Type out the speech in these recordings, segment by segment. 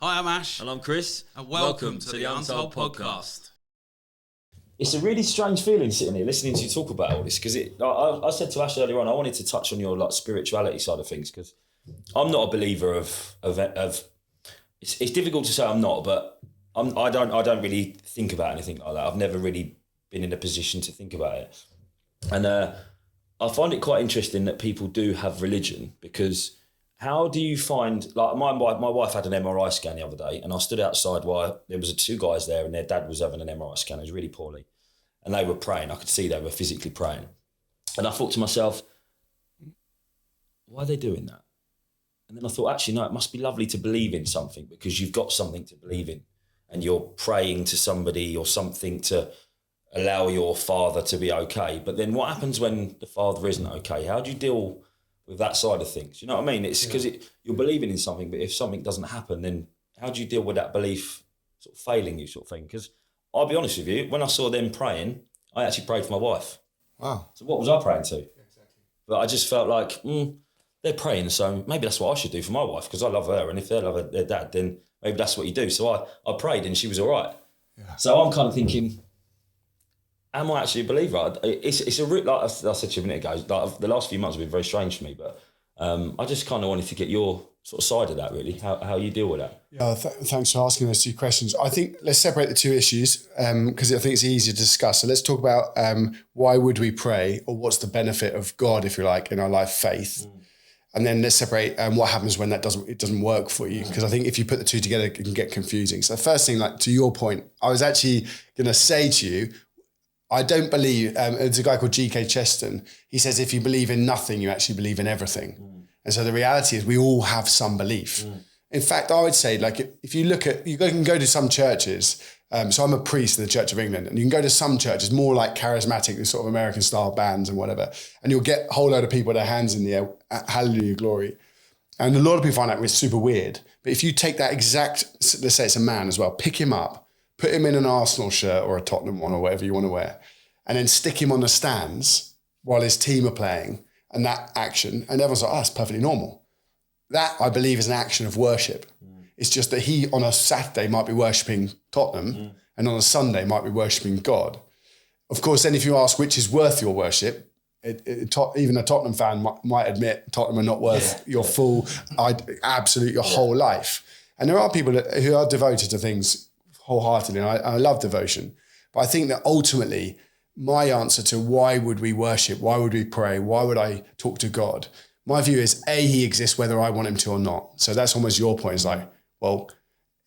Hi, I'm Ash. And I'm Chris. And welcome to the Untold podcast. It's a really strange feeling sitting here listening to you talk about all this, because I said to Ash earlier on, I wanted to touch on your spirituality side of things, because I'm not a believer of it's difficult to say I'm not, but I don't really think about anything like that. I've never really been in a position to think about it, and I find it quite interesting that people do have religion, because how do you find, like my wife had an MRI scan the other day, and I stood outside while there was two guys there and their dad was having an MRI scan. It was really poorly, and they were praying. I could see they were physically praying, and I thought to myself, why are they doing that? And then I thought, actually, no, it must be lovely to believe in something, because you've got something to believe in, and you're praying to somebody or something to allow your father to be okay. But then what happens when the father isn't okay? How do you deal with that side of things? You know what I mean? It's because you're believing in something, but if something doesn't happen, then how do you deal with that belief sort of failing you, sort of thing? Because I'll be honest with you, when I saw them praying, I actually prayed for my wife. Wow. So what was I praying to? Exactly. But I just felt like, they're praying, so maybe that's what I should do for my wife, because I love her, and if they love their dad, then maybe that's what you do. So I prayed, and she was all right. Yeah. So I'm kind of thinking, am I actually a believer? It's a like I said to you a minute ago, like the last few months have been very strange for me, but I just kind of wanted to get your sort of side of that, really, how you deal with that. Yeah, thanks for asking those two questions. I think let's separate the two issues, because I think it's easier to discuss. So let's talk about why would we pray, or what's the benefit of God, if you like, in our life faith. And then let's separate what happens when it doesn't work for you. Because I think if you put the two together, it can get confusing. So the first thing, like to your point, I was actually going to say to you, I don't believe, there's a guy called G.K. Chesterton. He says, if you believe in nothing, you actually believe in everything. And so the reality is we all have some belief. In fact, I would say, like, if you look at, you can go to some churches. So I'm a priest in the Church of England, and you can go to some churches, more like charismatic, the sort of American style bands and whatever, and you'll get a whole load of people with their hands in the air, hallelujah, glory. And a lot of people find that super weird. But if you take that exact, let's say it's a man as well, pick him up, put him in an Arsenal shirt or a Tottenham one or whatever you want to wear, and then stick him on the stands while his team are playing, and that action, and everyone's like, oh, that's perfectly normal. That, I believe, is an action of worship. It's just that he, on a Saturday, might be worshipping Tottenham, and on a Sunday might be worshipping God. Of course, then if you ask which is worth your worship, even a Tottenham fan might admit Tottenham are not worth your full, absolute, your whole life. And there are people who are devoted to things wholeheartedly, and I love devotion. But I think that ultimately, my answer to why would we worship, why would we pray, why would I talk to God, my view is, A, he exists whether I want him to or not. So that's almost your point. It's like, well,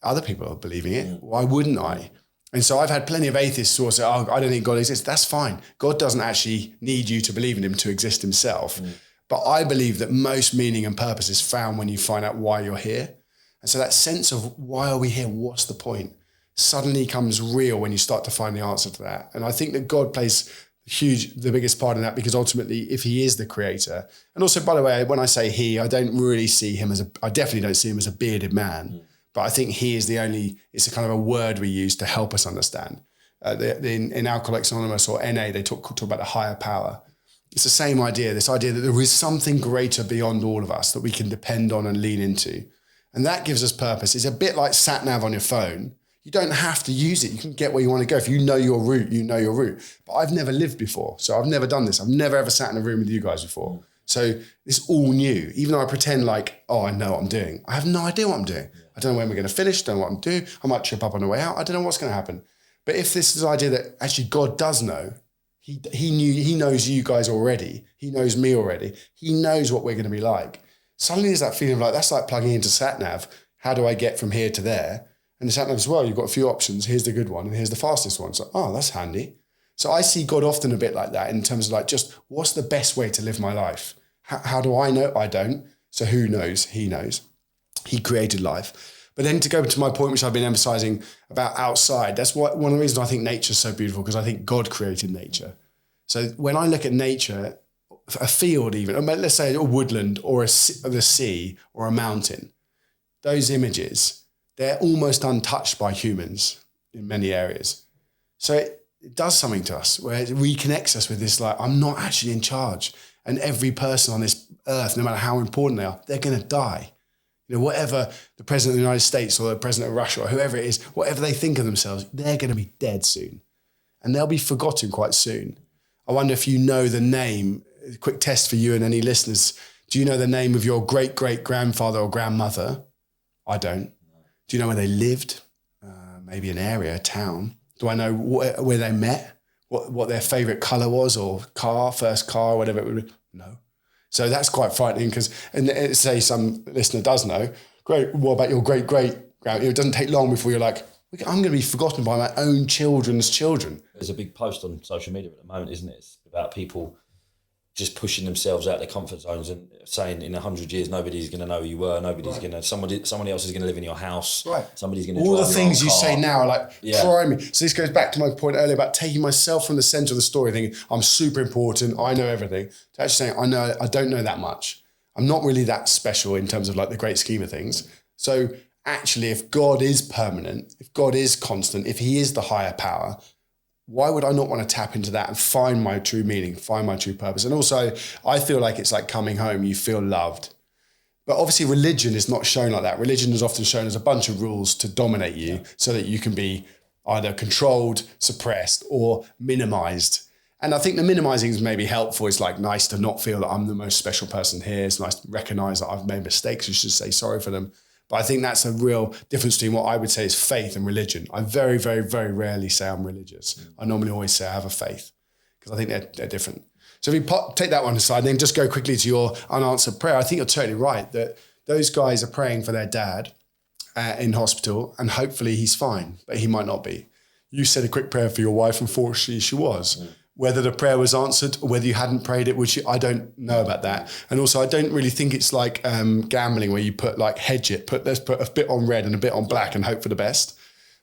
other people are believing it. Why wouldn't I? And so I've had plenty of atheists who say, oh, I don't think God exists. That's fine. God doesn't actually need you to believe in him to exist himself. But I believe that most meaning and purpose is found when you find out why you're here. And so that sense of why are we here? What's the point? Suddenly comes real when you start to find the answer to that. And I think that God plays the biggest part in that, because ultimately, if he is the creator, and also, by the way, when I say he, I don't really see him I definitely don't see him as a bearded man, but I think he is it's a kind of a word we use to help us understand. In Alcoholics Anonymous or NA, they talk about a higher power. It's the same idea, this idea that there is something greater beyond all of us that we can depend on and lean into. And that gives us purpose. It's a bit like sat nav on your phone. You don't have to use it. You can get where you want to go. If you know your route, you know your route. But I've never lived before, so I've never done this. I've never ever sat in a room with you guys before. So it's all new. Even though I pretend like, oh, I know what I'm doing, I have no idea what I'm doing. I don't know when we're going to finish, don't know what I'm doing. I might trip up on the way out. I don't know what's going to happen. But if this is the idea that actually God does know, he knows you guys already. He knows me already. He knows what we're going to be like. Suddenly there's that feeling of like, that's like plugging into sat-nav. How do I get from here to there? And the sat-nav as well, you've got a few options. Here's the good one and here's the fastest one. So, oh, that's handy. So I see God often a bit like that in terms of like, just what's the best way to live my life? How do I know? I don't. So who knows? He knows. He created life. But then to go to my point, which I've been emphasizing about outside, that's one of the reasons I think nature is so beautiful, because I think God created nature. So when I look at nature, a field even, let's say a woodland or the sea or a mountain, those images, they're almost untouched by humans in many areas. So it does something to us where it reconnects us with this, like, I'm not actually in charge. And every person on this earth, no matter how important they are, they're going to die. Whatever the president of the United States or the president of Russia or whoever it is, whatever they think of themselves, they're going to be dead soon. And they'll be forgotten quite soon. I wonder if you know the name, a quick test for you and any listeners. Do you know the name of your great-great-grandfather or grandmother? I don't. Do you know where they lived? Maybe an area, a town. Do I know where they met? What their favourite colour was or first car, whatever it would be? No. So that's quite frightening because, and say some listener does know, great, what about your great-great-grand? It doesn't take long before you're like, I'm going to be forgotten by my own children's children. There's a big post on social media at the moment, isn't it? It's about people just pushing themselves out their comfort zones and saying in 100 years nobody's going to know who you were, somebody else is going to live in your house, right? Somebody's going to all drive the things you say now are like primary. So this goes back to my point earlier about taking myself from the center of the story, thinking I'm super important, I know everything, to actually saying I don't know that much. I'm not really that special in terms of like the great scheme of things. So actually, if God is permanent, if God is constant, if he is the higher power, why would I not want to tap into that and find my true meaning, find my true purpose? And also, I feel like it's like coming home, you feel loved. But obviously, religion is not shown like that. Religion is often shown as a bunch of rules to dominate you so that you can be either controlled, suppressed, or minimized. And I think the minimizing is maybe helpful. It's like nice to not feel that I'm the most special person here. It's nice to recognize that I've made mistakes. You should say sorry for them. But I think that's a real difference between what I would say is faith and religion. I very, very, very rarely say I'm religious. I normally always say I have a faith because I think they're different. So if you take that one aside and then just go quickly to your unanswered prayer, I think you're totally right that those guys are praying for their dad in hospital and hopefully he's fine, but he might not be. You said a quick prayer for your wife. Unfortunately, she was. Whether the prayer was answered or whether you hadn't prayed it, which I don't know about that. And also, I don't really think it's like gambling where you put like hedge it, let's put a bit on red and a bit on black and hope for the best.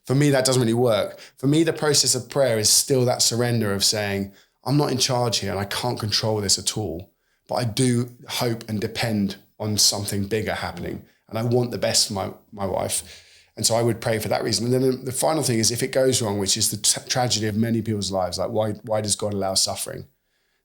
For me, that doesn't really work. For me, the process of prayer is still that surrender of saying, I'm not in charge here and I can't control this at all, but I do hope and depend on something bigger happening. And I want the best for my wife. And so I would pray for that reason. And then the final thing is if it goes wrong, which is the tragedy of many people's lives, like why does God allow suffering?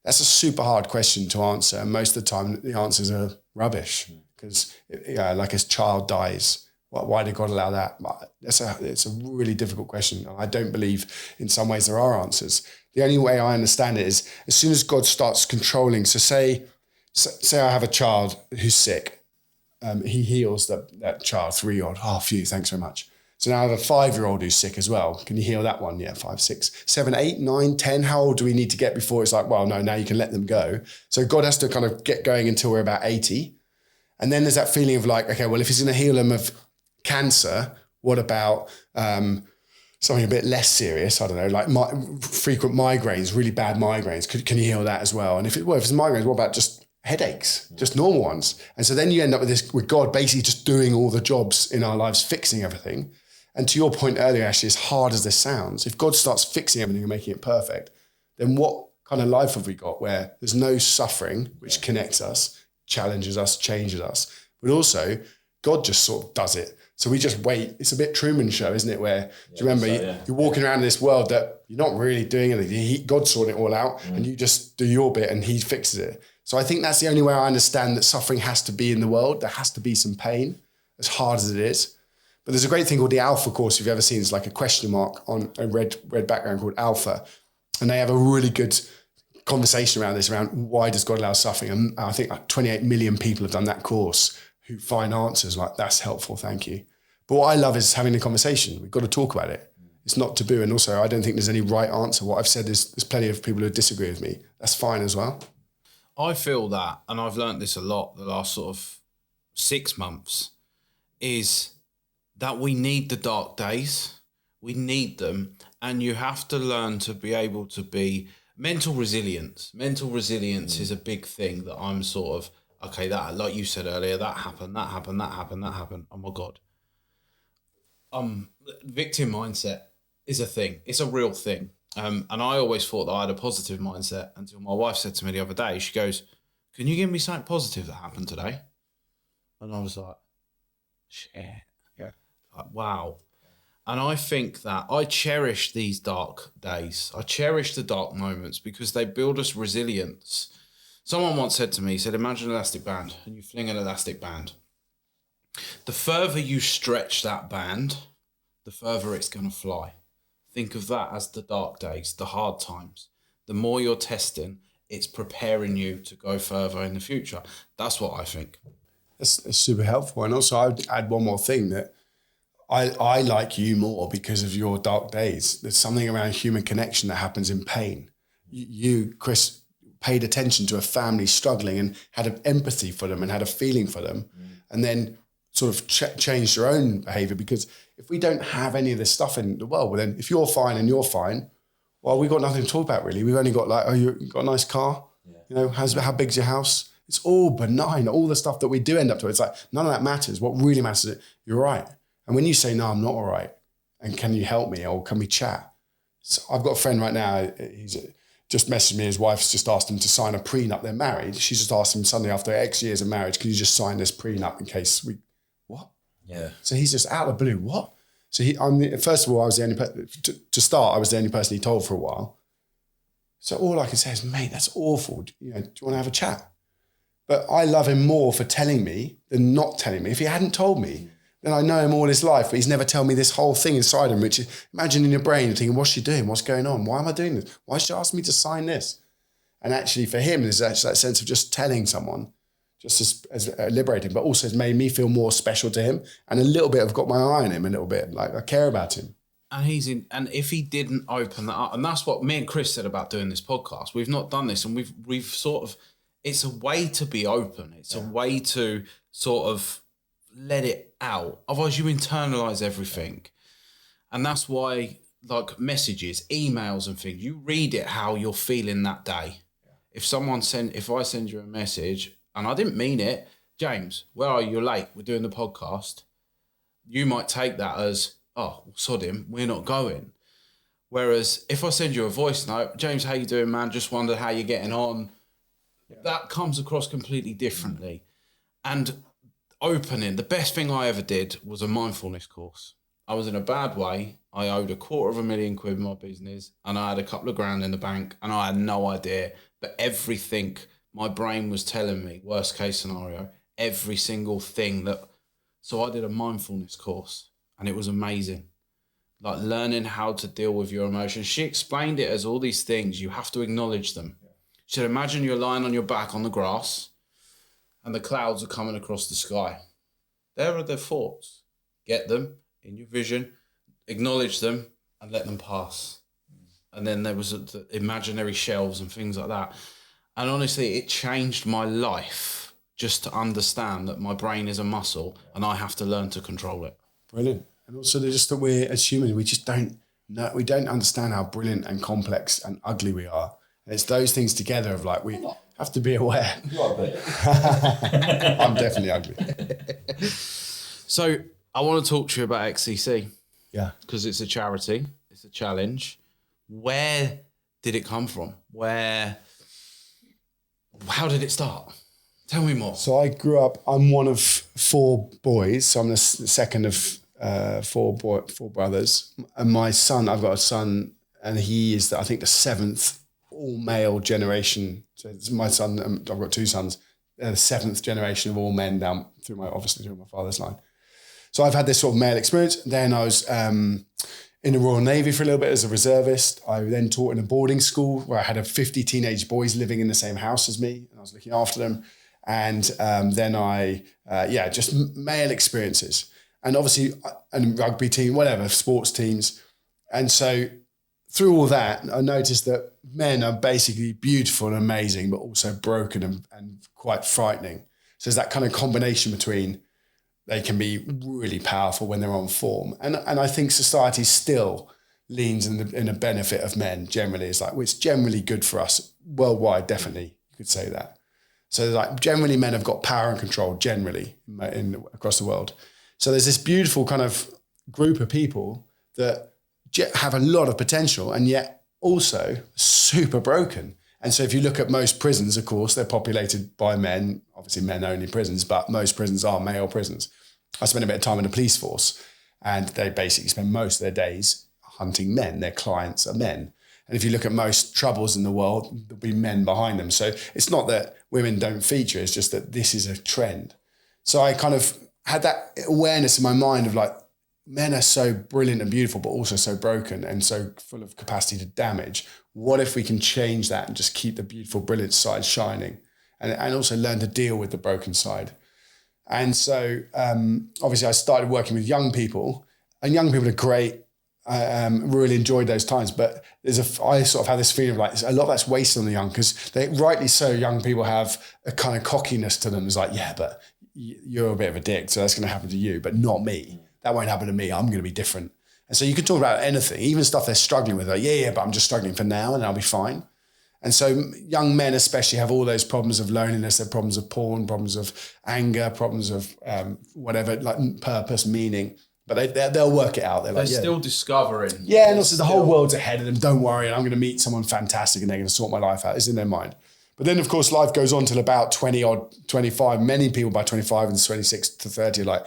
That's a super hard question to answer. And most of the time the answers are rubbish because like a child dies. Why did God allow that? It's a really difficult question. I don't believe in some ways there are answers. The only way I understand it is as soon as God starts controlling. So say I have a child who's sick. He heals that child, 3-year-old. Oh, phew, thanks very much. So now I have a 5-year-old who's sick as well. Can you heal that one? Yeah, 5, 6, 7, 8, 9, 10. How old do we need to get before it's like, well, no, now you can let them go. So God has to kind of get going until we're about 80. And then there's that feeling of like, okay, well, if he's going to heal them of cancer, what about something a bit less serious? I don't know, like frequent migraines, really bad migraines. Can you heal that as well? And if it's migraines, what about just headaches, just normal ones? And so then you end up with God basically just doing all the jobs in our lives, fixing everything. And to your point earlier, actually, as hard as this sounds, if God starts fixing everything and making it perfect, then what kind of life have we got where there's no suffering, which connects us, challenges us, changes us, but also God just sort of does it. So we just wait. It's a bit Truman Show, isn't it? Where, do you remember, you're walking around in this world that you're not really doing anything. God's sorting it all out and you just do your bit and he fixes it. So I think that's the only way I understand that suffering has to be in the world. There has to be some pain, as hard as it is. But there's a great thing called the Alpha course, if you've ever seen. It's like a question mark on a red background called Alpha. And they have a really good conversation around this, around why does God allow suffering? And I think like 28 million people have done that course who find answers like, that's helpful, thank you. But what I love is having a conversation. We've got to talk about it. It's not taboo. And also, I don't think there's any right answer. What I've said is there's plenty of people who disagree with me. That's fine as well. I feel that, and I've learned this a lot the last sort of 6 months, is that we need the dark days. We need them. And you have to learn to be able to be mental resilience. Mental resilience is a big thing that I'm sort of, okay, that, like you said earlier, that happened. Oh my God. Victim mindset is a thing. It's a real thing. And I always thought that I had a positive mindset until my wife said to me the other day, she goes, can you give me something positive that happened today? And I was like, shit. Yeah. Like, wow. And I think that I cherish these dark days. I cherish the dark moments because they build us resilience. Someone once said to me, he said, imagine an elastic band and you fling an elastic band The further you stretch that band, the further it's going to fly. Think of that as the dark days, the hard times. The more you're testing, it's preparing you to go further in the future. That's what I think. It's super helpful. And also I'd add one more thing, that I like you more because of your dark days. There's something around human connection that happens in pain. You, Chris, paid attention to a family struggling and had an empathy for them and had a feeling for them, and then sort of changed your own behavior. Because if we don't have any of this stuff in the world, well, then if you're fine and you're fine, well, we've got nothing to talk about really. We've only got like, oh, you've got a nice car. Yeah. You know, how big's your house? It's all benign. All the stuff that we do end up to, it's like, none of that matters. What really matters is you're right. And when you say, no, I'm not all right, and can you help me, or can we chat? So I've got a friend right now, he's just messaged me, his wife's just asked him to sign a prenup. They're married. She's just asked him suddenly after X years of marriage, can you just sign this prenup in case we, what? Yeah. So he's just out of the blue, what? So first of all, I was the only to start, I was the only person he told for a while. So all I can say is, mate, that's awful. You know, do you want to have a chat? But I love him more for telling me than not telling me. If he hadn't told me, then I know him all his life, but he's never told me this whole thing inside him, which is, imagine in your brain thinking, what's she doing? What's going on? Why am I doing this? Why should she ask me to sign this? And actually for him, there's that sense of just telling someone, just as liberating, but also has made me feel more special to him, and a little bit, I've got my eye on him a little bit, like I care about him. And and if he didn't open that up, and that's what me and Chris said about doing this podcast, we've not done this, and we've sort of, it's a way to be open. It's a way to sort of let it out. Otherwise you internalize everything. And that's why, like, messages, emails and things, you read it how you're feeling that day. If I send you a message and I didn't mean it, James, where are you? You're late. We're doing the podcast. You might take that as, oh, sod him, we're not going. Whereas if I send you a voice note, James, how you doing, man? Just wondered how you're getting on. That comes across completely differently. And opening, the best thing I ever did was a mindfulness course. I was in a bad way. I owed £250,000 in my business, and I had a couple of grand in the bank, and I had no idea. But everything my brain was telling me, worst case scenario, every single thing that. So I did a mindfulness course, and it was amazing. Like learning how to deal with your emotions. She explained it as all these things. You have to acknowledge them. She said, imagine you're lying on your back on the grass, and the clouds are coming across the sky. There are their thoughts. Get them in your vision, acknowledge them, and let them pass. And then there was the imaginary shelves and things like that. And honestly, it changed my life just to understand that my brain is a muscle and I have to learn to control it. Brilliant. And also just that we as humans, we just don't know, we don't understand how brilliant and complex and ugly we are. And it's those things together of like, we have to be aware. You are a bit. I'm definitely ugly. So I want to talk to you about XCC. Yeah. Because it's a charity. It's a challenge. Where did it come from? How did it start? Tell me more. So I grew up, I'm one of 4 boys. So I'm the second of 4 brothers. And my son, I've got a son, and he is, I think, the 7th all-male generation. So it's my son, I've got 2 sons. They're the 7th generation of all men down through my father's line. So I've had this sort of male experience. Then I was in the Royal Navy for a little bit as a reservist. I then taught in a boarding school where I had 50 teenage boys living in the same house as me, and I was looking after them. And then just male experiences. And obviously, and rugby team, whatever, sports teams. And so through all that, I noticed that men are basically beautiful and amazing, but also broken and quite frightening. So there's that kind of combination between they can be really powerful when they're on form. And I think society still leans in the benefit of men generally. It's like, well, it's generally good for us worldwide, definitely, you could say that. So like generally men have got power and control generally across the world. So there's this beautiful kind of group of people that have a lot of potential and yet also super broken. And so if you look at most prisons, of course, they're populated by men, obviously men-only prisons, but most prisons are male prisons. I spent a bit of time in the police force, and they basically spend most of their days hunting men. Their clients are men. And if you look at most troubles in the world, there'll be men behind them. So it's not that women don't feature, it's just that this is a trend. So I had that awareness in my mind of like, men are so brilliant and beautiful, but also so broken and so full of capacity to damage. What if we can change that and just keep the beautiful, brilliant side shining, and also learn to deal with the broken side? And so obviously I started working with young people, and young people are great. I really enjoyed those times, but I sort of have this feeling of like a lot of that's wasted on the young, because they, rightly so, young people have a kind of cockiness to them. It's like, yeah, but you're a bit of a dick, so that's going to happen to you, but not me. That won't happen to me. I'm going to be different. And so you can talk about anything, even stuff they're struggling with. Like, yeah, but I'm just struggling for now and I'll be fine. And so young men especially have all those problems of loneliness, their problems of porn, problems of anger, problems of whatever, like purpose, meaning. But they'll work it out. They're still discovering. Yeah, and also the whole world's ahead of them. Don't worry, and I'm going to meet someone fantastic and they're going to sort my life out. It's in their mind. But then, of course, life goes on till about 20 or 25. Many people by 25 and 26 to 30 are like,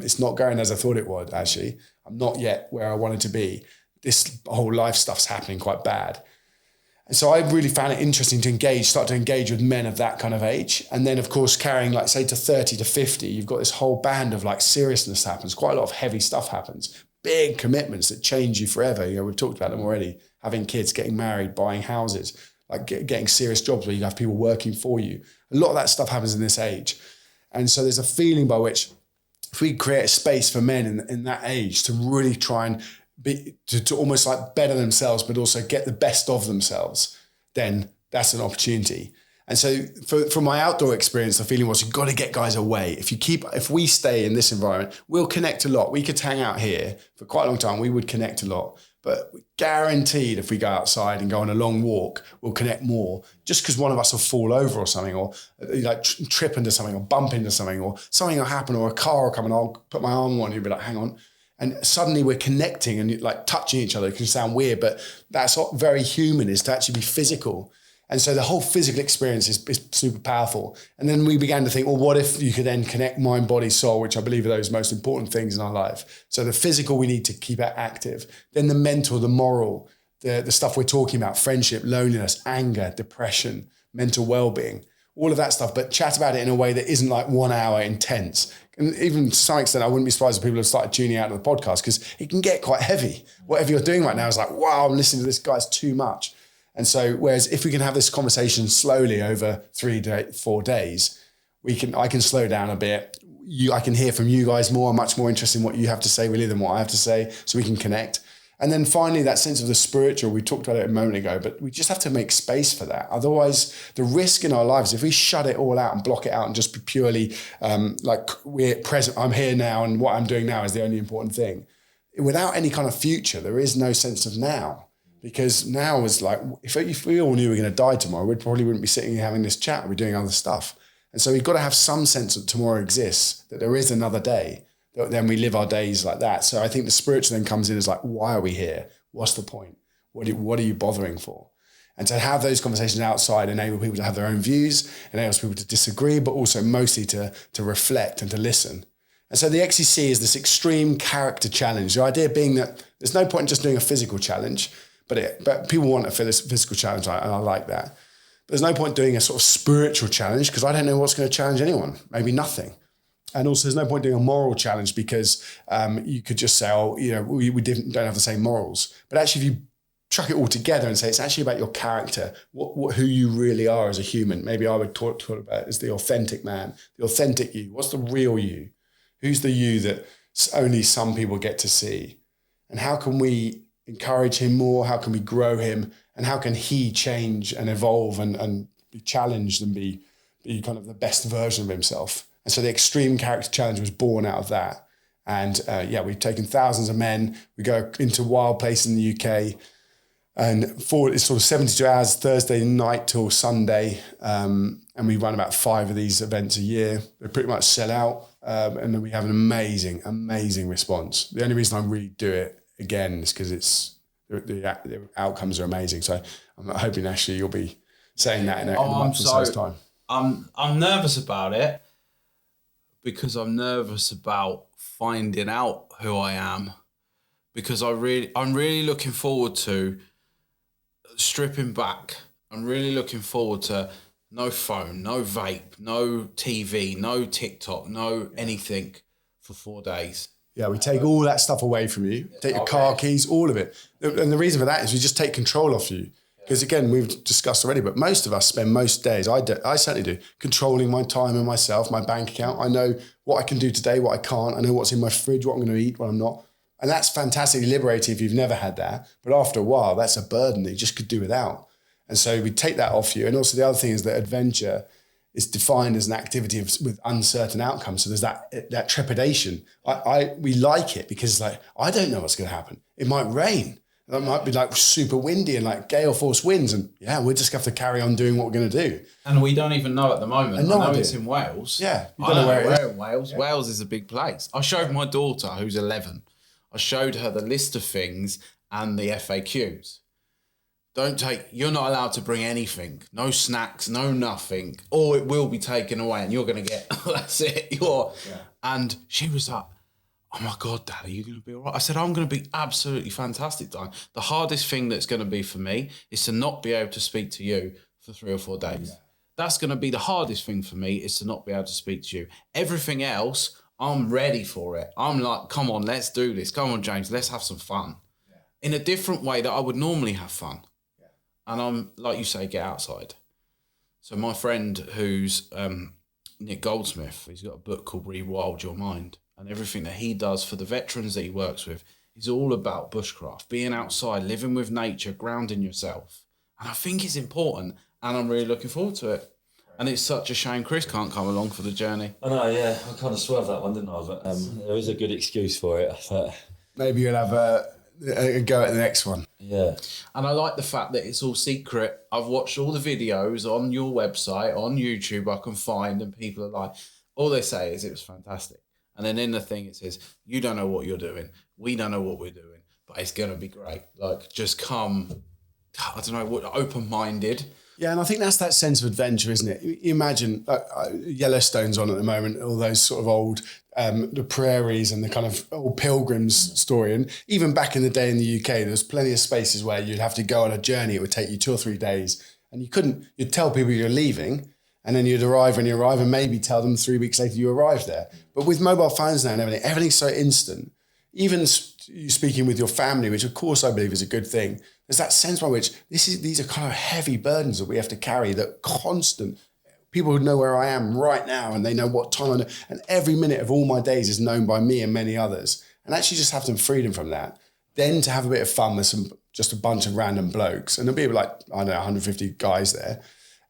it's not going as I thought it would, actually. I'm not yet where I wanted to be. This whole life stuff's happening quite bad. And so I really found it interesting to start to engage with men of that kind of age. And then, of course, carrying, like, say, to 30 to 50, you've got this whole band of, like, seriousness happens. Quite a lot of heavy stuff happens. Big commitments that change you forever. You know, we've talked about them already. Having kids, getting married, buying houses, like getting serious jobs where you have people working for you. A lot of that stuff happens in this age. And so there's a feeling by which if we create a space for men in that age to really try and be, to almost like better themselves, but also get the best of themselves, then that's an opportunity. And so from my outdoor experience, the feeling was you've got to get guys away. If we stay in this environment, we'll connect a lot. We could hang out here for quite a long time. We would connect a lot. But guaranteed, if we go outside and go on a long walk, we'll connect more. Just because one of us will fall over or something, or like trip into something, or bump into something, or something will happen, or a car will come and I'll put my arm on you, be like, hang on. And suddenly we're connecting and like touching each other. It can sound weird, but that's what very human is, to actually be physical. And so the whole physical experience is super powerful. And then we began to think, well, what if you could then connect mind, body, soul, which I believe are those most important things in our life. So the physical, we need to keep it active. Then the mental, the moral, the stuff we're talking about, friendship, loneliness, anger, depression, mental well-being, all of that stuff, but chat about it in a way that isn't like 1 hour intense. And even to some extent, I wouldn't be surprised if people have started tuning out of the podcast, because it can get quite heavy. Whatever you're doing right now is like, wow, I'm listening to this guy, it's too much. And so, whereas if we can have this conversation slowly over 4 days, I can slow down a bit. I can hear from you guys more. I'm much more interested in what you have to say really than what I have to say, so we can connect. And then finally, that sense of the spiritual, we talked about it a moment ago, but we just have to make space for that. Otherwise, the risk in our lives, if we shut it all out and block it out and just be purely like we're present, I'm here now and what I'm doing now is the only important thing. Without any kind of future, there is no sense of now. Because now is like, if we all knew we were going to die tomorrow, we probably wouldn't be sitting here having this chat. We'd be doing other stuff. And so we've got to have some sense that tomorrow exists, that there is another day, that then we live our days like that. So I think the spiritual then comes in as like, why are we here? What's the point? What are you bothering for? And to have those conversations outside enable people to have their own views, enables people to disagree, but also mostly to reflect and to listen. And so the XCC is this extreme character challenge. The idea being that there's no point in just doing a physical challenge, but people want a physical challenge, and I like that. But there's no point doing a sort of spiritual challenge, because I don't know what's going to challenge anyone. Maybe nothing. And also there's no point doing a moral challenge, because you could just say, oh, you know, we don't have the same morals. But actually, if you chuck it all together and say it's actually about your character, who you really are as a human. Maybe I would talk about it as the authentic man, the authentic you. What's the real you? Who's the you that only some people get to see? And how can we encourage him more? How can we grow him? And how can he change and evolve and be challenged and be kind of the best version of himself? And so the extreme character challenge was born out of that. And we've taken thousands of men. We go into wild places in the UK, and it's sort of 72 hours, Thursday night till Sunday. And we run about 5 of these events a year. They pretty much sell out. And then we have an amazing, amazing response. The only reason I really do it again is because the outcomes are amazing. So I'm hoping actually you'll be saying that in a month or so's time. I'm nervous about it, because I'm nervous about finding out who I am, because I'm really looking forward to stripping back. I'm really looking forward to no phone, no vape, no TV, no TikTok, no anything for 4 days. Yeah, we take all that stuff away from you. Take your car keys, all of it. And the reason for that is we just take control off you. Because again, we've discussed already, but most of us spend most days, I certainly do, controlling my time and myself, my bank account. I know what I can do today, what I can't. I know what's in my fridge, what I'm going to eat, what I'm not. And that's fantastically liberating if you've never had that. But after a while, that's a burden that you just could do without. And so we take that off you. And also the other thing is that adventure is defined as an activity with uncertain outcomes. So there's that trepidation. We like it because I don't know what's going to happen. It might rain. It might be super windy and gale force winds. And we'll just have to carry on doing what we're going to do. And we don't even know at the moment. I know it's in Wales. Yeah. I don't know where it is. In Wales. Yeah. Wales is a big place. I showed my daughter, who's 11, I showed her the list of things and the FAQs. You're not allowed to bring anything, no snacks, no nothing, or it will be taken away and you're going to get, that's it. And she was like, oh my God, Dad, are you going to be all right? I said, I'm going to be absolutely fantastic, Dad. The hardest thing that's going to be for me is to not be able to speak to you for 3 or 4 days. Yeah. That's going to be the hardest thing for me, is to not be able to speak to you. Everything else, I'm ready for it. I'm like, come on, let's do this. Come on, James, let's have some fun. Yeah. In a different way that I would normally have fun. And I'm, like you say, get outside. So my friend who's Nick Goldsmith, he's got a book called Rewild Your Mind. And everything that he does for the veterans that he works with is all about bushcraft, being outside, living with nature, grounding yourself. And I think it's important, and I'm really looking forward to it. And it's such a shame Chris can't come along for the journey. I know, yeah. I kind of swerved that one, didn't I? But there is a good excuse for it. But maybe you'll have a go at the next one. Yeah. And I like the fact that it's all secret. I've watched all the videos on your website, on YouTube, I can find, and people are like, all they say is it was fantastic. And then in the thing it says, you don't know what you're doing. We don't know what we're doing, but it's going to be great. Just come, I don't know, open-minded. Yeah, and I think that's that sense of adventure, isn't it? You imagine Yellowstone's on at the moment, all those sort of old, the prairies and the kind of old pilgrims story. And even back in the day in the UK, there's plenty of spaces where you'd have to go on a journey. It would take you 2 or 3 days. And you'd tell people you're leaving, and then you'd arrive when you arrive and maybe tell them 3 weeks later you arrived there. But with mobile phones now and everything's so instant. Even you speaking with your family, which of course I believe is a good thing, there's that sense by which these are kind of heavy burdens that we have to carry, that constant. People who know where I am right now and they know what time and every minute of all my days is known by me and many others. And actually just have some freedom from that. Then to have a bit of fun with just a bunch of random blokes. And there'll be 150 guys there.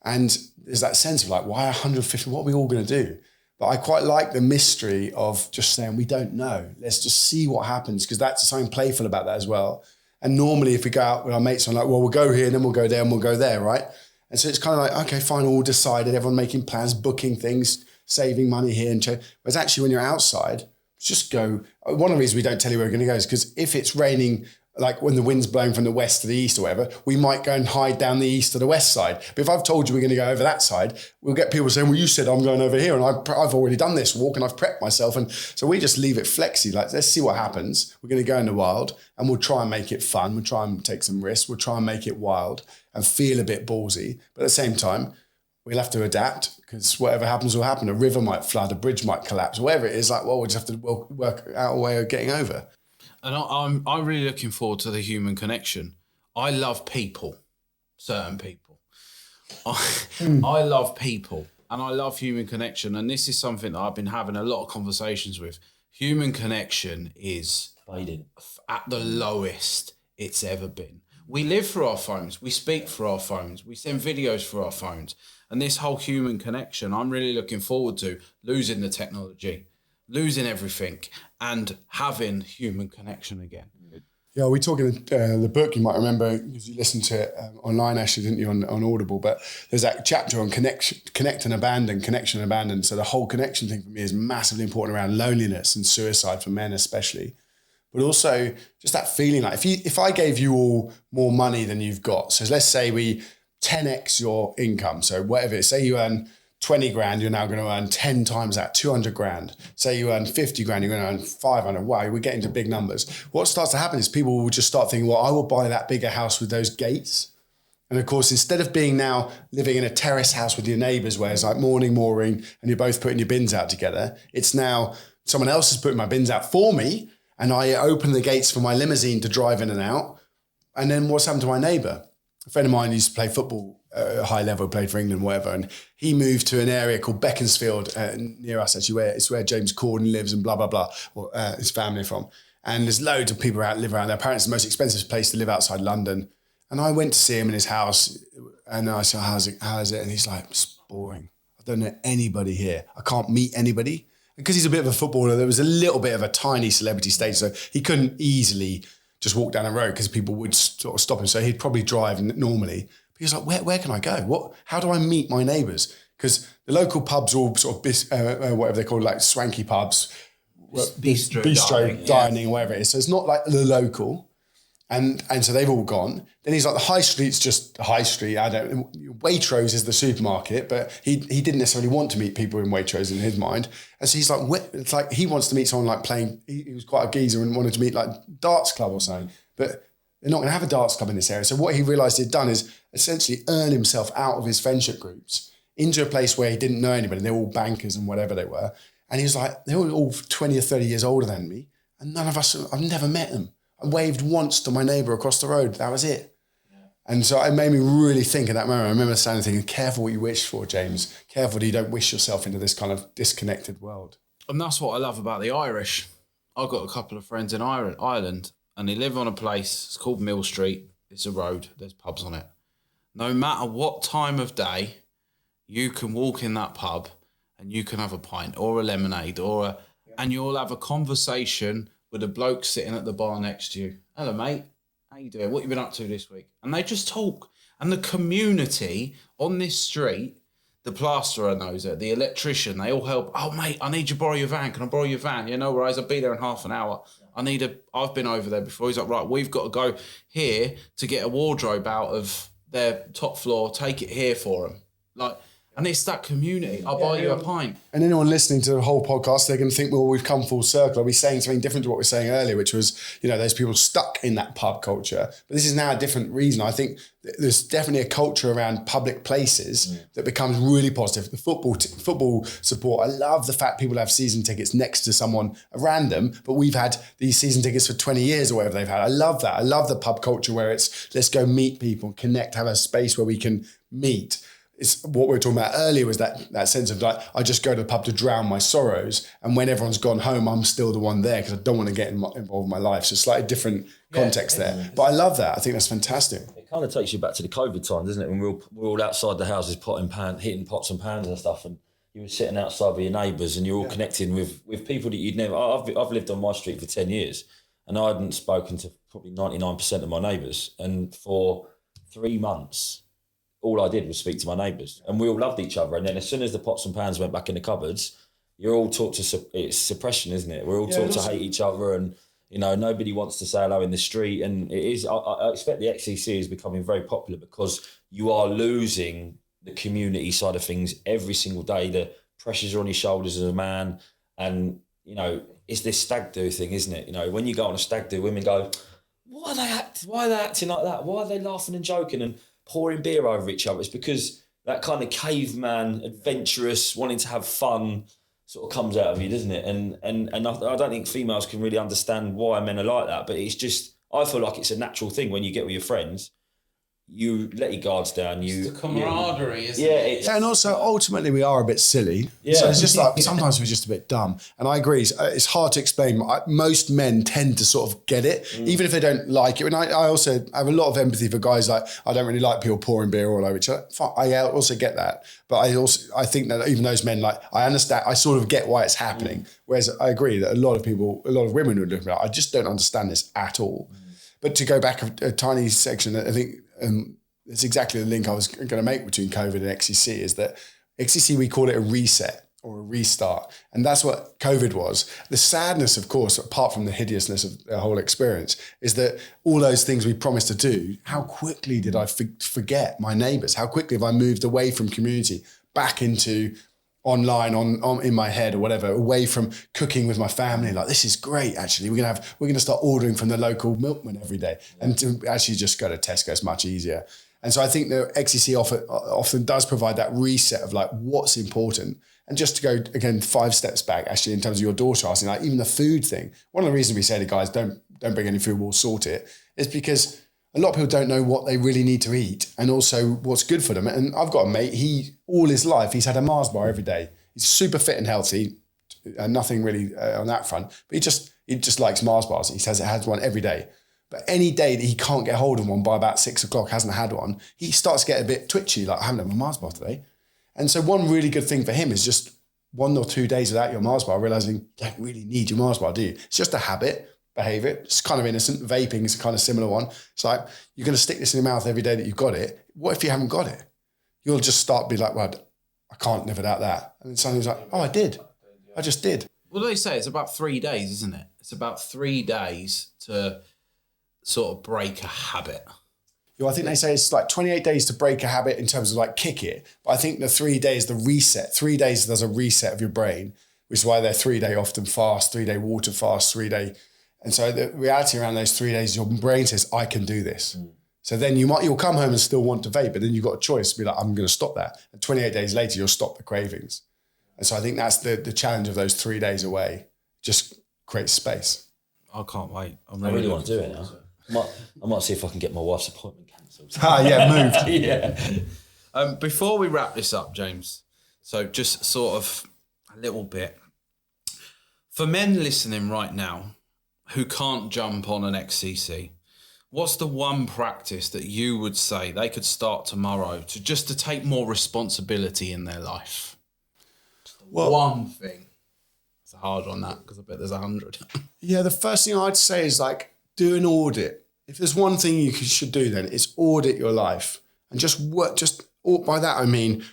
And there's that sense of why 150? What are we all going to do? But I quite like the mystery of just saying, we don't know. Let's just see what happens, because that's something playful about that as well. And normally if we go out with our mates, I'm we'll go here and then we'll go there and we'll go there, right? And so it's kind of okay, fine, all decided, everyone making plans, booking things, saving money here and whereas actually when you're outside, just go. One of the reasons we don't tell you where we're going to go is because if it's raining, when the wind's blowing from the west to the east or whatever, we might go and hide down the east to the west side. But if I've told you we're going to go over that side, we'll get people saying, well, you said I'm going over here and I've already done this walk and I've prepped myself. And so we just leave it flexy. Let's see what happens. We're going to go in the wild and we'll try and make it fun. We'll try and take some risks. We'll try and make it wild and feel a bit ballsy. But at the same time, we'll have to adapt, because whatever happens will happen. A river might flood, a bridge might collapse, whatever it is. We'll just have to work out a way of getting over. And I'm really looking forward to the human connection. I love people, certain people. I love people and I love human connection. And this is something that I've been having a lot of conversations with. Human connection is at the lowest it's ever been. We live through our phones. We speak through our phones. We send videos through our phones. And this whole human connection, I'm really looking forward to losing the technology, losing everything, and having human connection again. Yeah, we're talking the book, you might remember, because you listened to it online, actually, didn't you, on Audible? But there's that chapter on connect and abandon, connection and abandon. So the whole connection thing for me is massively important around loneliness and suicide for men especially. But also just that feeling if I gave you all more money than you've got, so let's say we 10x your income. So whatever it is, say you earn 20 grand, you're now going to earn 10 times that, 200 grand. Say you earn 50 grand, you're going to earn 500. Wow, we're getting to big numbers. What starts to happen is people will just start thinking, well, I will buy that bigger house with those gates. And of course, instead of being now living in a terrace house with your neighbours where it's like morning, and you're both putting your bins out together, it's now someone else is putting my bins out for me, and I open the gates for my limousine to drive in and out. And then what's happened to my neighbour? A friend of mine used to play football at a high level, played for England, whatever, and he moved to an area called Beaconsfield near us, actually, where it's where James Corden lives and blah, blah, blah, or his family are from. And there's loads of people live around there. Apparently it's the most expensive place to live outside London. And I went to see him in his house and I said, how is it? And he's like, it's boring. I don't know anybody here. I can't meet anybody. Because he's a bit of a footballer, there was a little bit of a tiny celebrity stage, so he couldn't easily just walk down the road because people would sort of stop him. So he'd probably drive normally. But he was like, where can I go? How do I meet my neighbours? Because the local pubs are all sort of, whatever they're called, like swanky pubs. Bistro dining, whatever it is. So it's not like the local. And so they've all gone. Then he's like, the high street's just a high street. Waitrose is the supermarket, but he didn't necessarily want to meet people in Waitrose in his mind. And so he's like, it's like he wants to meet someone like playing, he was quite a geezer and wanted to meet like darts club or something. But they're not going to have a darts club in this area. So what he realised he'd done is essentially earn himself out of his friendship groups into a place where he didn't know anybody. They were all bankers and whatever they were. And he was like, they were all 20 or 30 years older than me. And none of us, I've never met them. I waved once to my neighbour across the road. That was it. Yeah. And so it made me really think at that moment. I remember standing thinking, careful what you wish for, James. Careful that you don't wish yourself into this kind of disconnected world. And that's what I love about the Irish. I've got a couple of friends in Ireland and they live on a place, it's called Mill Street. It's a road, there's pubs on it. No matter what time of day, you can walk in that pub and you can have a pint or a lemonade and you'll have a conversation with a bloke sitting at the bar next to you. Hello, mate. How you doing? What you been up to this week? And they just talk. And the community on this street, the plasterer knows it, the electrician, they all help. Oh, mate, I need you to borrow your van. Can I borrow your van? Yeah, no worries. I'll be there in half an hour. I've been over there before. He's like, right, we've got to go here to get a wardrobe out of their top floor. Take it here for them. And it's that community. I'll buy you a pint. And anyone listening to the whole podcast, they're going to think, well, we've come full circle. Are we saying something different to what we were saying earlier, which was, there's people stuck in that pub culture. But this is now a different reason. I think there's definitely a culture around public places that becomes really positive. The football support. I love the fact people have season tickets next to someone random, but we've had these season tickets for 20 years or whatever they've had. I love that. I love the pub culture where it's let's go meet people, connect, have a space where we can meet. It's what we were talking about earlier was that sense of like, I just go to the pub to drown my sorrows. And when everyone's gone home, I'm still the one there because I don't want to get involved in my life. So slightly different context there. But I love that. I think that's fantastic. It kind of takes you back to the COVID time, doesn't it? When we're all outside the houses, hitting pots and pans and stuff. And you were sitting outside with your neighbours and you're all connecting with people that you'd never... I've lived on my street for 10 years and I hadn't spoken to probably 99% of my neighbours. And for 3 months... all I did was speak to my neighbours and we all loved each other. And then as soon as the pots and pans went back in the cupboards, you're all taught to, it's suppression, isn't it? We're all taught to hate each other and, nobody wants to say hello in the street. And it is, I expect the XCC is becoming very popular because you are losing the community side of things every single day. The pressures are on your shoulders as a man. And, it's this stag do thing, isn't it? When you go on a stag do, women go, why are they acting like that? Why are they laughing and joking and pouring beer over each other? It's because that kind of caveman, adventurous, wanting to have fun sort of comes out of you, doesn't it? And I don't think females can really understand why men are like that, but it's just, I feel like it's a natural thing when you get with your friends. You let your guards down. It's the camaraderie, isn't it? And also, ultimately, we are a bit silly. Yeah. So it's just like, sometimes we're just a bit dumb. And I agree, it's hard to explain. Most men tend to sort of get it, even if they don't like it. And I also have a lot of empathy for guys like, I don't really like people pouring beer all over each other. I also get that. But I think that even those men, I understand, I sort of get why it's happening. Whereas I agree that a lot of women would look at it, I just don't understand this at all. But to go back a tiny section, I think it's exactly the link I was going to make between COVID and XCC is that XCC, we call it a reset or a restart. And that's what COVID was. The sadness, of course, apart from the hideousness of the whole experience, is that all those things we promised to do, how quickly did I forget my neighbours? How quickly have I moved away from community back into online on in my head or whatever, away from cooking with my family? Like, this is great, actually. We're gonna start ordering from the local milkman every day and to actually just go to Tesco is much easier. And so I think the XCC often does provide that reset of like what's important. And just to go again 5 steps back, actually, in terms of your daughter asking, like even the food thing. One of the reasons we say to guys, don't bring any food, we'll sort it, is because a lot of people don't know what they really need to eat and also what's good for them. And I've got a mate, all his life, he's had a Mars bar every day. He's super fit and healthy, nothing really on that front. But he just likes Mars bars. He says it has one every day. But any day that he can't get hold of one by about 6 o'clock, hasn't had one, he starts to get a bit twitchy, like I haven't had my Mars bar today. And so one really good thing for him is just 1 or 2 days without your Mars bar, realizing you don't really need your Mars bar, do you? It's just a habit. Behave it. It's kind of innocent. Vaping is a kind of similar one. It's like, you're going to stick this in your mouth every day that you've got it. What if you haven't got it? You'll just start to be like, well, I can't live without that. And then suddenly it's like, oh, I did. I just did. Well, they say it's about 3 days, isn't it? It's about 3 days to sort of break a habit. I think they say it's like 28 days to break a habit in terms of like kick it. But I think the 3 days, the reset, 3 days there's a reset of your brain, which is why they're 3 day often fast, 3 day water fast, 3 day. And so the reality around those 3 days, your brain says, I can do this. So then you'll come home and still want to vape, but then you've got a choice to be like, I'm going to stop that. And 28 days later, you'll stop the cravings. And so I think that's the challenge of those 3 days away. Just create space. I can't wait. I really want to do it now. I might see if I can get my wife's appointment cancelled. Moved. Yeah. Before we wrap this up, James, so just sort of a little bit. For men listening right now who can't jump on an XCC, what's the one practice that you would say they could start tomorrow to take more responsibility in their life? Well, one thing. It's a hard one, that, because I bet there's 100. Yeah, the first thing I'd say is like, do an audit. If there's one thing you should do, then it's audit your life and just work. By that I mean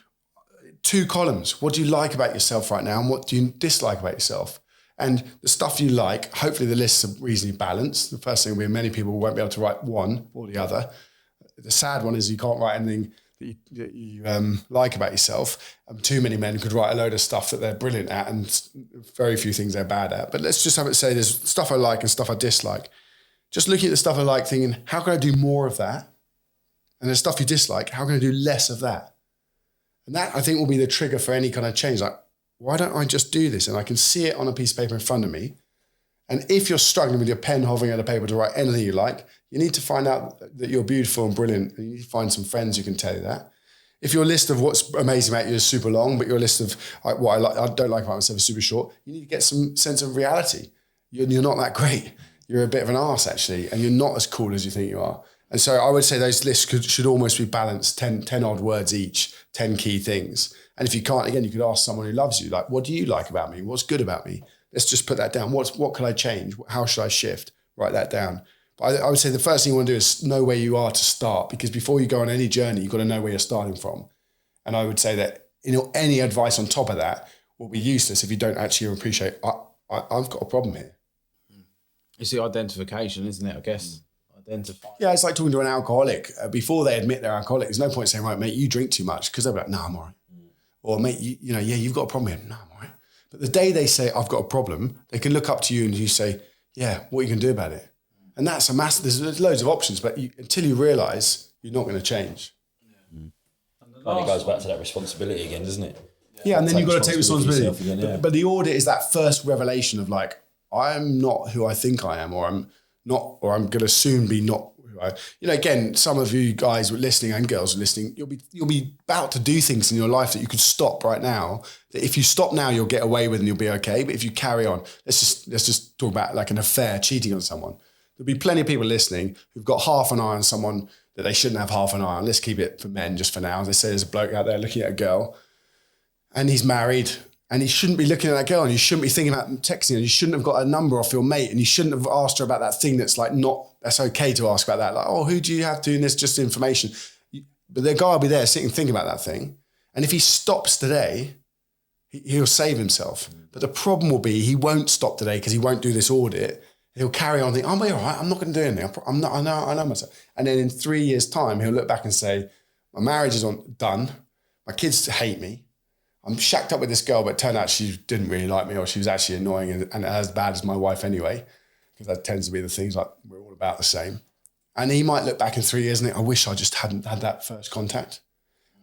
2 columns. What do you like about yourself right now, and what do you dislike about yourself? And the stuff you like, hopefully the lists are reasonably balanced. The first thing will be many people won't be able to write one or the other. The sad one is you can't write anything that you like about yourself. Too many men could write a load of stuff that they're brilliant at and very few things they're bad at. But let's just have it say there's stuff I like and stuff I dislike. Just looking at the stuff I like, thinking, how can I do more of that? And the stuff you dislike, how can I do less of that? And that, I think, will be the trigger for any kind of change. Like, why don't I just do this? And I can see it on a piece of paper in front of me. And if you're struggling with your pen hovering at a paper to write anything you like, you need to find out that you're beautiful and brilliant. And you need to find some friends who can tell you that. If your list of what's amazing about you is super long, but your list of what I don't like about myself is super short, you need to get some sense of reality. You're not that great. You're a bit of an arse, actually, and you're not as cool as you think you are. And so I would say those lists should almost be balanced, 10 odd words each, 10 key things. And if you can't, again, you could ask someone who loves you, like, what do you like about me? What's good about me? Let's just put that down. What can I change? How should I shift? Write that down. But I would say the first thing you want to do is know where you are to start, because before you go on any journey, you've got to know where you're starting from. And I would say that any advice on top of that will be useless if you don't actually appreciate, I've got a problem here. It's the identification, isn't it? I guess. Identify. Yeah, it's like talking to an alcoholic. Before they admit they're alcoholic, there's no point saying, right, mate, you drink too much, because they'll be like, no, I'm all right. Or, mate, you've got a problem here. No, I'm all right. But the day they say, I've got a problem, they can look up to you and you say, yeah, what are you going to do about it? And that's a massive, there's loads of options, but until you realise, you're not going to change. And it goes back to that responsibility again, doesn't it? Yeah, and then you've got to take responsibility. Again, yeah. But the audit is that first revelation of like, I'm not who I think I am, or I'm going to soon be not who I. Again, some of you guys listening and girls listening, you'll be about to do things in your life that you could stop right now. That if you stop now, you'll get away with and you'll be okay. But if you carry on, let's just talk about like an affair, cheating on someone. There'll be plenty of people listening who've got half an eye on someone that they shouldn't have half an eye on. Let's keep it for men just for now. They say there's a bloke out there looking at a girl and he's married and he shouldn't be looking at that girl and you shouldn't be thinking about texting her. And you shouldn't have got a number off your mate and you shouldn't have asked her about that thing that's okay to ask about that. Like, oh, who do you have doing this? Just information. But the guy will be there sitting thinking about that thing. And if he stops today, he'll save himself. But the problem will be he won't stop today because he won't do this audit. He'll carry on thinking, I'm all right, I'm not going to do anything. I know myself. And then in 3 years' time, he'll look back and say, my marriage is done. My kids hate me. I'm shacked up with this girl, but it turned out she didn't really like me, or she was actually annoying and as bad as my wife anyway, because that tends to be the things like we're all about the same. And he might look back in 3 years and think, I wish I just hadn't had that first contact.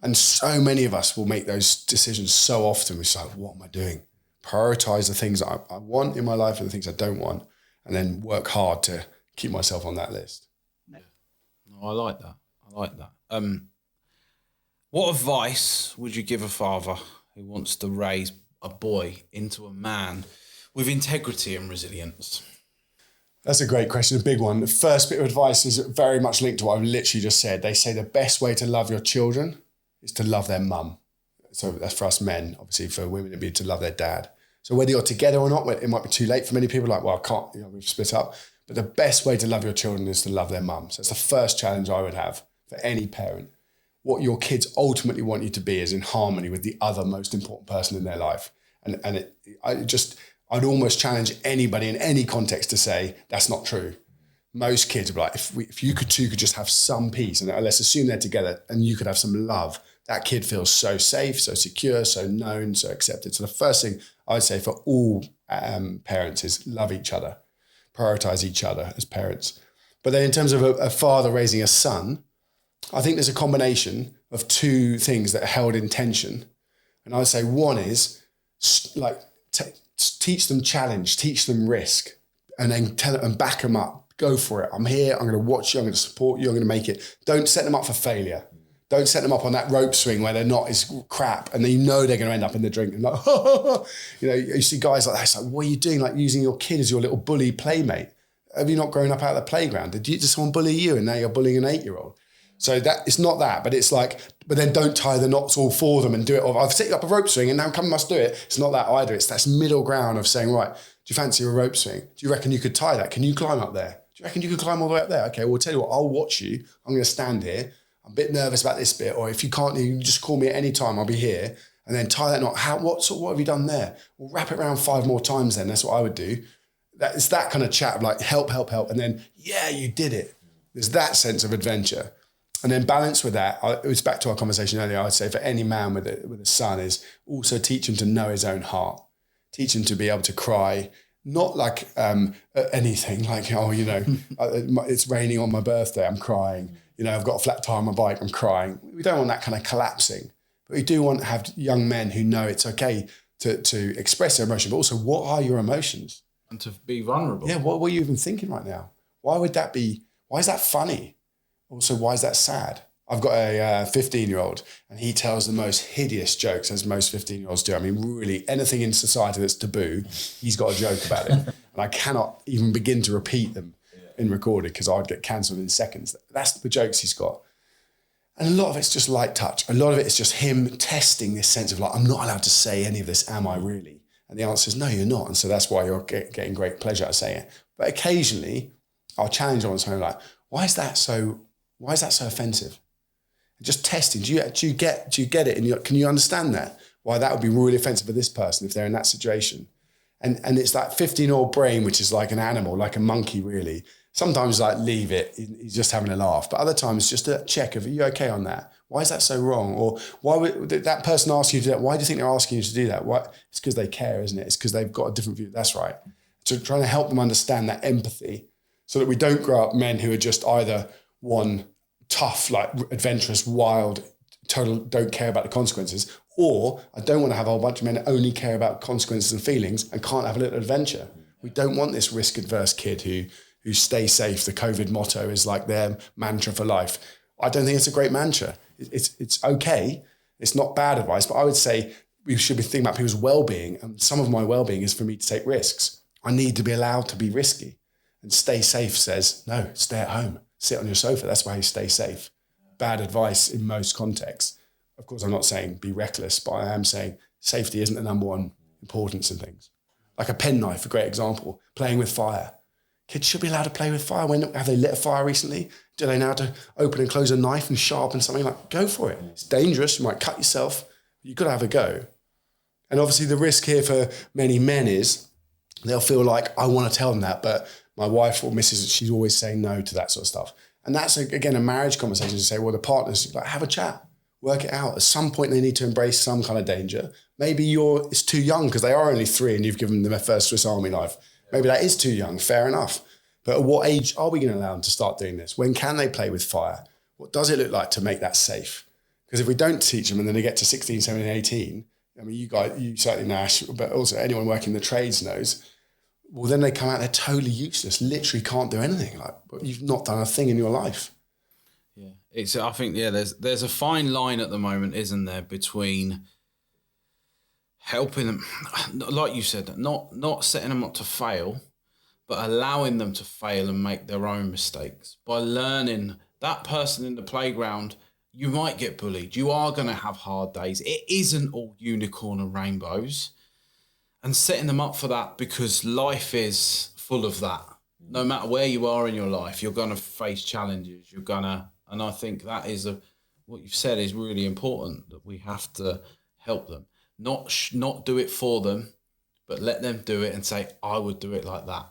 And so many of us will make those decisions so often. We're like, what am I doing? Prioritize the things that I want in my life and the things I don't want, and then work hard to keep myself on that list. Yeah. No, I like that. What advice would you give a father who wants to raise a boy into a man with integrity and resilience? That's a great question, a big one. The first bit of advice is very much linked to what I've literally just said. They say the best way to love your children is to love their mum. So that's for us men. Obviously for women it'd be to love their dad. So whether you're together or not, it might be too late for many people, like, well, I can't, we've split up. But the best way to love your children is to love their mum. So it's the first challenge I would have for any parent. What your kids ultimately want you to be is in harmony with the other most important person in their life. I'd almost challenge anybody in any context to say that's not true. Most kids would be like, if you two could just have some peace, and let's assume they're together, and you could have some love, that kid feels so safe, so secure, so known, so accepted. So the first thing I would say for all parents is love each other, prioritize each other as parents. But then in terms of a father raising a son, I think there's a combination of two things that are held in tension. And I would say one is like teach them challenge, teach them risk, and then tell them and back them up. Go for it. I'm here. I'm going to watch you. I'm going to support you. I'm going to make it. Don't set them up for failure. Don't set them up on that rope swing where they're not is crap and they're going to end up in the drink and like, you see guys like that. It's like, what are you doing? Like using your kid as your little bully playmate. Have you not grown up out of the playground? Did someone bully you and now you're bullying an 8-year-old? So that it's not that, but it's like, but then don't tie the knots all for them and do it. Or I've set you up a rope swing and now come must do it. It's not that either. It's that middle ground of saying, right, do you fancy a rope swing? Do you reckon you could tie that? Can you climb up there? Do you reckon you could climb all the way up there? Okay, well, I'll tell you what, I'll watch you. I'm going to stand here. I'm a bit nervous about this bit. Or if you can't, you can just call me at any time. I'll be here. And then tie that knot. What have you done there? Well, wrap it around 5 more times then. That's what I would do. It's that kind of chat of like, help. And then, yeah, you did it. There's that sense of adventure. And then balance with that, it was back to our conversation earlier, I would say for any man with a son is also teach him to know his own heart. Teach him to be able to cry, not like anything like, it's raining on my birthday, I'm crying. I've got a flat tire on my bike, I'm crying. We don't want that kind of collapsing. But we do want to have young men who know it's okay to express their emotion, but also what are your emotions? And to be vulnerable. Yeah, what were you even thinking right now? Why is that funny? Also, why is that sad? I've got a 15-year-old and he tells the most hideous jokes, as most 15-year-olds do. I mean, really, anything in society that's taboo, he's got a joke about it. And I cannot even begin to repeat them in recording because I'd get cancelled in seconds. That's the jokes he's got. And a lot of it's just light touch. A lot of it is just him testing this sense of like, I'm not allowed to say any of this, am I really? And the answer is no, you're not. And so that's why you're getting great pleasure out of saying it. But occasionally, I'll challenge on something like, why is that so offensive? Just testing. Do you get it? And can you understand that? Why that would be really offensive for this person if they're in that situation? And it's that 15-year-old brain, which is like an animal, like a monkey, really. Sometimes like leave it, he's just having a laugh. But other times just a check of, are you okay on that? Why is that so wrong? Or why would that person ask you to do that? Why do you think they're asking you to do that? It's because they care, isn't it? It's because they've got a different view. That's right. So trying to help them understand that empathy so that we don't grow up men who are just either one tough, like adventurous, wild, total don't care about the consequences, or I don't want to have a whole bunch of men that only care about consequences and feelings and can't have a little adventure. We don't want this risk-adverse kid who stay safe. The COVID motto is like their mantra for life. I don't think it's a great mantra. It's okay. It's not bad advice, but I would say we should be thinking about people's well-being. And some of my well-being is for me to take risks. I need to be allowed to be risky. And stay safe says, no, stay at home. Sit on your sofa. That's why you stay safe. Bad advice in most contexts. Of course, I'm not saying be reckless, but I am saying safety isn't the number one importance in things. Like a penknife, a great example, playing with fire. Kids should be allowed to play with fire. Have they lit a fire recently? Do they know how to open and close a knife and sharpen something? Like, go for it. It's dangerous. You might cut yourself. You've got to have a go. And obviously the risk here for many men is they'll feel like, I want to tell them that, but my wife or Mrs., she's always saying no to that sort of stuff. And that's, again, a marriage conversation to say, well, the partners, like, have a chat, work it out. At some point, they need to embrace some kind of danger. Maybe it's too young because they are only 3 and you've given them their first Swiss Army knife. Maybe that is too young, fair enough. But at what age are we going to allow them to start doing this? When can they play with fire? What does it look like to make that safe? Because if we don't teach them and then they get to 16, 17, 18, I mean, you guys, you certainly know, Ash, but also anyone working in the trades knows, well, then they come out, they're totally useless, literally can't do anything. Like, but you've not done a thing in your life. Yeah, I think there's a fine line at the moment, isn't there, between helping them, like you said, not setting them up to fail, but allowing them to fail and make their own mistakes. By learning that person in the playground, you might get bullied. You are going to have hard days. It isn't all unicorn and rainbows. And setting them up for that, because life is full of that. No matter where you are in your life, you're going to face challenges. And I think that is what you've said is really important, that we have to help them. Not do it for them, but let them do it and say, I would do it like that.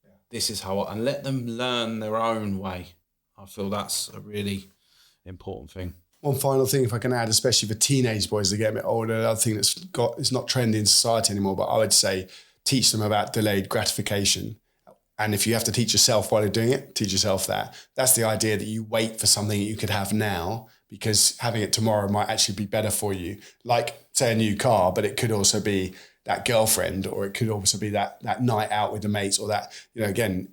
Yeah. This is how and let them learn their own way. I feel that's a really important thing. One final thing, if I can add, especially for teenage boys that get a bit older, another thing it's not trendy in society anymore, but I would say teach them about delayed gratification. And if you have to teach yourself while you're doing it, teach yourself that. That's the idea that you wait for something that you could have now, because having it tomorrow might actually be better for you. Like, say, a new car, but it could also be that girlfriend, or it could also be that night out with the mates, or that, again,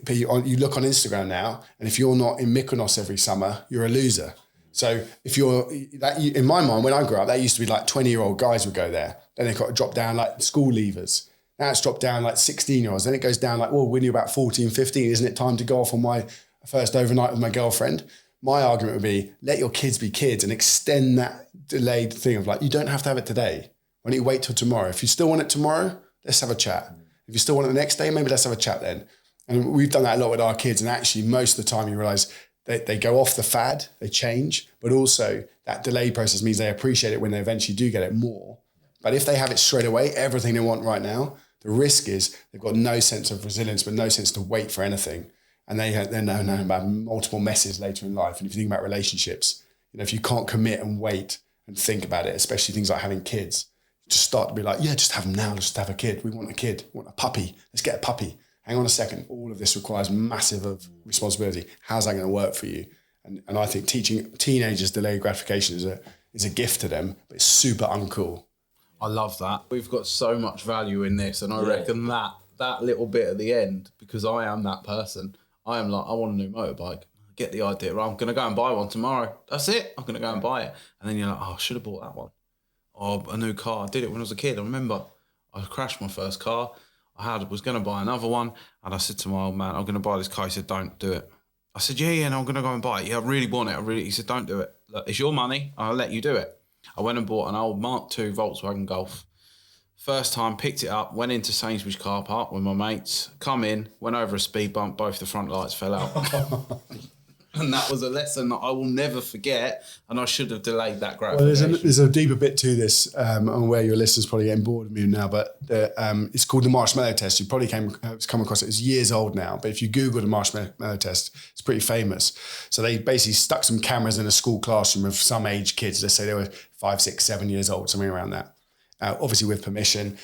you look on Instagram now, and if you're not in Mykonos every summer, you're a loser. So if in my mind, when I grew up, that used to be like 20-year-old guys would go there. Then they got to drop down like school leavers. Now it's dropped down like 16-year-olds. Then it goes down like, well, when you're about 14, 15, isn't it time to go off on my first overnight with my girlfriend? My argument would be, let your kids be kids and extend that delayed thing of like, you don't have to have it today. Why don't you wait till tomorrow? If you still want it tomorrow, let's have a chat. If you still want it the next day, maybe let's have a chat then. And we've done that a lot with our kids. And actually, most of the time you realize they go off the fad, they change, but also that delay process means they appreciate it when they eventually do get it more. But if they have it straight away, everything they want right now, the risk is they've got no sense of resilience, but no sense to wait for anything. And they know about multiple messes later in life. And if you think about relationships, if you can't commit and wait and think about it, especially things like having kids, just start to be like, yeah, just have them now. Let's just have a kid. We want a kid. We want a puppy. Let's get a puppy. Hang on a second. All of this requires massive of responsibility. How's that going to work for you? And I think teaching teenagers delayed gratification is a gift to them, but it's super uncool. I love that. We've got so much value in this, and I reckon that little bit at the end, because I am that person. I am like, I want a new motorbike. Get the idea, right? I'm going to go and buy one tomorrow. That's it. I'm going to go and buy it. And then you're like, oh, I should have bought that one. Or a new car. I did it when I was a kid. I remember I crashed my first car. Was going to buy another one. And I said to my old man, I'm going to buy this car. He said, don't do it. I said, yeah, no, I'm going to go and buy it. Yeah, I really want it. He said, don't do it. Look, it's your money. I'll let you do it. I went and bought an old Mark II Volkswagen Golf. First time, picked it up, went into Sainsbury's car park with my mates, come in, went over a speed bump, both the front lights fell out. And that was a lesson that I will never forget, and I should have delayed that gratification. Well, there's a deeper bit to this, and where your listeners probably getting bored of me now, but it's called the Marshmallow Test. You probably come across it. It's years old now, but if you Google the Marshmallow Test, it's pretty famous. So they basically stuck some cameras in a school classroom of some age kids. Let's say they were 5, 6, 7 years old, something around that. Obviously with permission,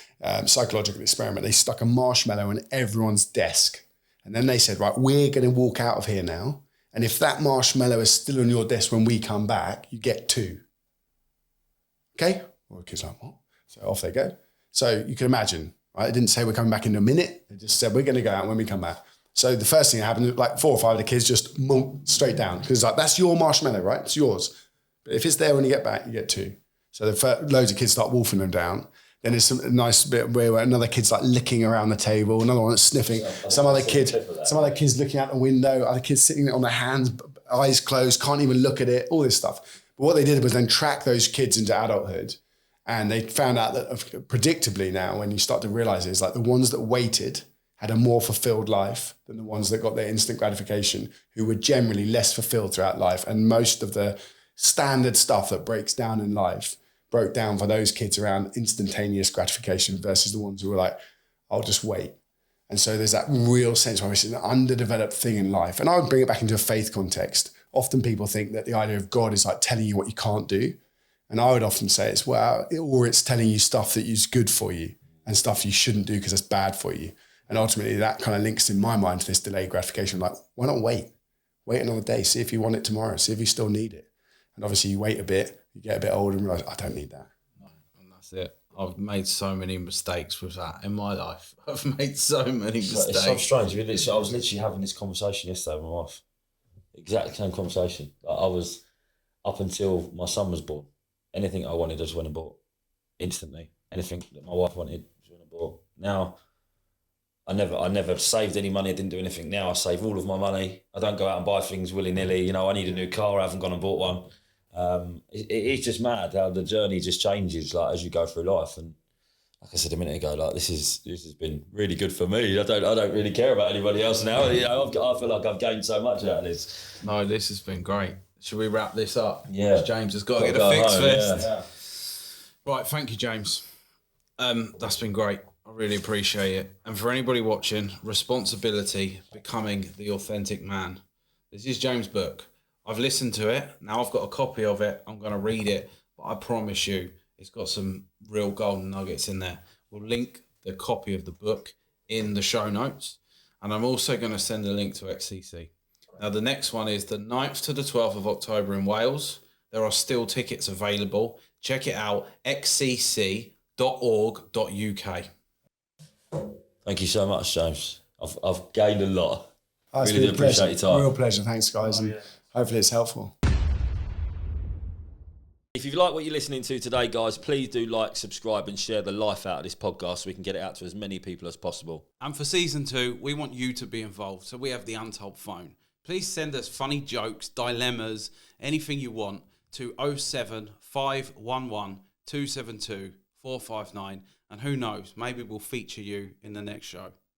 psychological experiment. They stuck a marshmallow on everyone's desk. And then they said, right, we're going to walk out of here now. And if that marshmallow is still on your desk when we come back, you get 2. Okay? Well, the kids are like, what? So off they go. So you can imagine, right? It didn't say we're coming back in a minute. It just said we're going to go out when we come back. So the first thing that happened, like 4 or 5 of the kids just straight down. Because it's like, that's your marshmallow, right? It's yours. But if it's there when you get back, you get 2. So loads of kids start wolfing them down. Then there's some nice bit where another kid's like licking around the table, another one that's sniffing. Some other kids looking out the window, other kids sitting on their hands, eyes closed, can't even look at it, all this stuff. But what they did was then track those kids into adulthood. And they found out that predictably now, when you start to realize it, it's like the ones that waited had a more fulfilled life than the ones that got their instant gratification, who were generally less fulfilled throughout life. And most of the standard stuff that breaks down in life broke down for those kids around instantaneous gratification versus the ones who were like, I'll just wait. And so there's that real sense where it's an underdeveloped thing in life. And I would bring it back into a faith context. Often people think that the idea of God is like telling you what you can't do. And I would often say or it's telling you stuff that is good for you and stuff you shouldn't do because it's bad for you. And ultimately that kind of links in my mind to this delayed gratification. Like, why not wait? Wait another day, see if you want it tomorrow, see if you still need it. And obviously you wait a bit, you get a bit older and realize, I don't need that. And that's it. I've made so many mistakes with that in my life. I've made so many mistakes. It's so strange. I was literally having this conversation yesterday with my wife. Exact same conversation. I was, up until my son was born, anything I wanted, I just went and bought instantly. Anything that my wife wanted, I just went and bought. Now, I never saved any money. I didn't do anything. Now I save all of my money. I don't go out and buy things willy-nilly. You know, I need a new car. I haven't gone and bought one. It's just mad how the journey just changes, like, as you go through life. And like I said a minute ago, like, this has been really good for me. I don't really care about anybody else now. You know, I feel like I've gained so much out of this. No, this has been great. Should we wrap this up? Yeah. James has got to get a fix first. Yeah. Right, thank you, James. That's been great. I really appreciate it. And for anybody watching, Responsibility, Becoming the Authentic Man. This is James' book. I've listened to it. Now I've got a copy of it. I'm going to read it. But I promise you, it's got some real golden nuggets in there. We'll link the copy of the book in the show notes. And I'm also going to send a link to XCC. Now, the next one is the 9th to the 12th of October in Wales. There are still tickets available. Check it out, xcc.org.uk. Thank you so much, James. I've gained a lot. It's really been do appreciate your time. Real pleasure. Thanks, guys. And hopefully it's helpful. If you like what you're listening to today, guys, please do like, subscribe and share the life out of this podcast so we can get it out to as many people as possible. And for season 2, we want you to be involved. So we have the Untold phone. Please send us funny jokes, dilemmas, anything you want to 07511 272 459. And who knows, maybe we'll feature you in the next show.